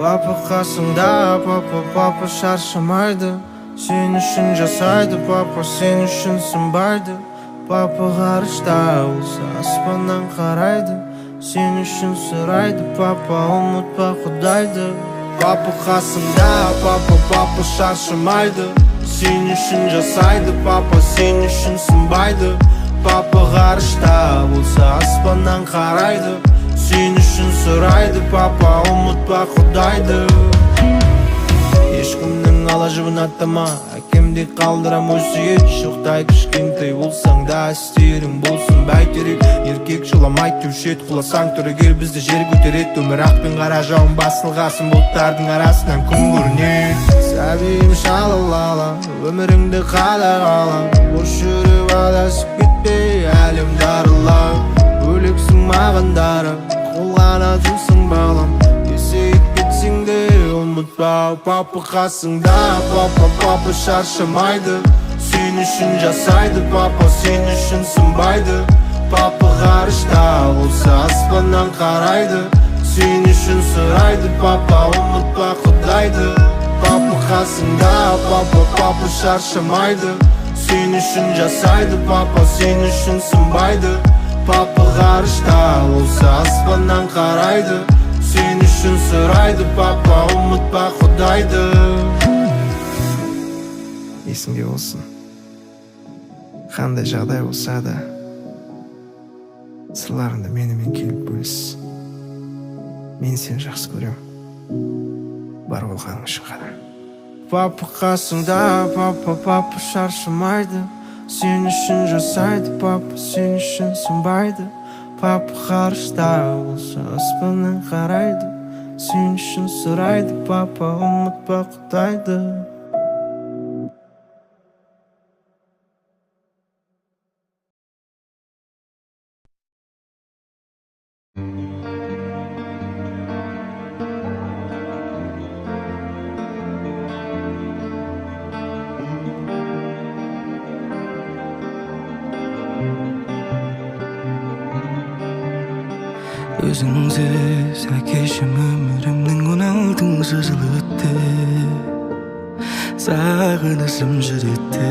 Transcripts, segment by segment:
Папа қасыңда, папа шаршамайды. Сен үшін жасайды, папа сен үшін сынбайды. Папа ғарышта болса аспаннан қарайды. Сен үшін сұрайды, папа ұмытпа Құдайды. Папа қасыңда, папа шаршамайды. Сен үшін жасайды, папа сен үшін сынбайды. Папа ғарышта болса аспаннан қарайды. Сен үшін сұрайды, папа ұмытпа Құдайды. Ешкімнің ала жібін аттама, әкемдей қалдырам өсиет. Шоқтай кішкентай болсаң да істерің болсын бәйтерек. Еркек жыламайды деуші еді, құласаң түрегел бізді жер көтереді. Өмір ақ пен қара жауын басылғасын, бұлттардың арасынан күн көрінеді. Сәбиім шалалала, өміріңді қадағала. Бос жүріп адасып кетпей, әлем дарыла. Бөлексің маған дара, қолғанатымсың балам. Есейіп кетсең де ұмытпа, папа қасыңда. Папа шаршамайды. Сен үшін жасайды, папа сен үшін сынбайды. Папа ғарышта болса аспаннан қарайды. Сен үшін сұрайды, папа ұмытпа Құдайды. Папа қасыңда, папа шаршамайды. Сен үшін жасайды, папа сен үшін сынбайды. Папа ғарышта болса аспаннан қарайды. Сен үшін сұрайды, папа ұмытпа Құдайды. Есіңде болсын, қандай жағдай болса да сырларыңды менімен келіп бөліс. Мен сені жақсы көрем, бар болғаның үшін ғана. Папа қасыңда, папа шаршамайды. Сен үшін жасайды, папа сен үшін сынбайды. Папа ғарышта болса аспаннан қарайды. Сен үшін сұрайды, папа ұмытпа Құдайды. Өзіңсіз әкешім өмірімнің 16 жылы өтті. Сағынышым жүректі.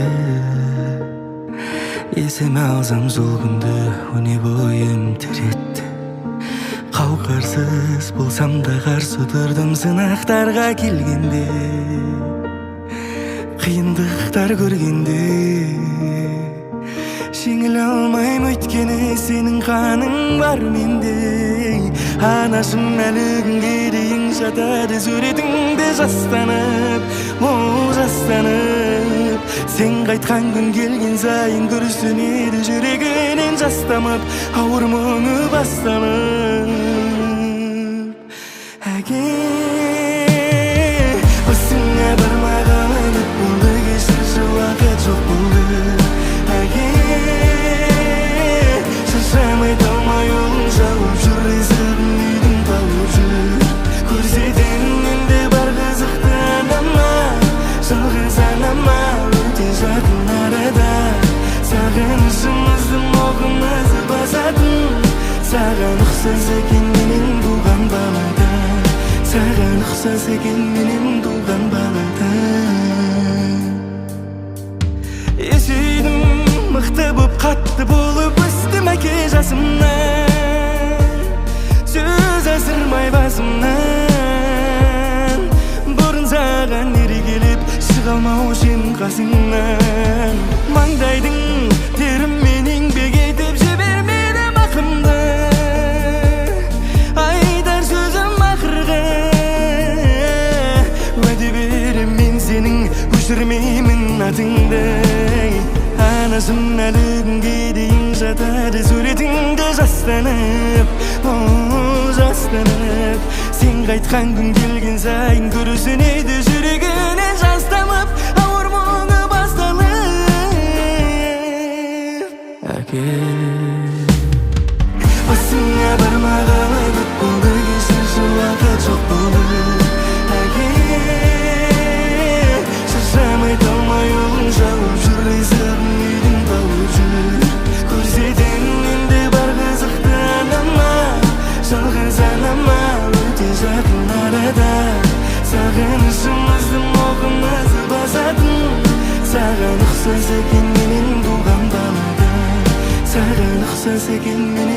Есіме алсам сол күнді өне бойым тіретті. Қауқарсыз болсам да қарсы тұрдым сынақтарға келгенде, қиындықтар көргенде. Жеңіле алмайым өйткені сенің қаның бар менде. Анашым әлі күнге дейін жатады суретіңде жастанып, жастанып. Сен қайтқан күн келген сайын күрсінеді жүрегінен жастамып, ауыр мұңы бастанып. Әке, осыңа бармаған үміт болды, кешірші уақыт жоқ болды. Әке, шаршамай талмай олың жауып жүр, есігін үйдің тауып жүр. Көрсетің енді бар қызықты анама, жалғыз анама, өте жақын арада. Сағынышымыздың оғымызы басатын. Саған ұқсас екен менің туған балада. Саған ұқсас екен менің туған балада. Есейдім, мықты боп, қатты болып өстім әке жасымнан. Сөз асырмай басымнан. Бұрын саған ерекелеп шыға алмау үшін қасыңнан. Маңдайдың теріммен еңбек етіп жібермедім ақымды. Айтар сөзім ақырға. Уәде берем мен сенің өшірмеймін атыңды. Анашым әлі күнге дейін жатады суретіңді жастанып, жастанып. Сен қайтқан күн келген сайын күрсінеді жүрегінен жастамып, ауыр мұңы басталып. Әке, басыңа бармаған үміт болды, кешірші уақыт жоқ болды. Әке, шаршамай талмай олың жауып жүр, есігін үйдің тауып жүр. Көрсетің енді бар қызықты анама, жалғыз анама, өте жақын арада. sekin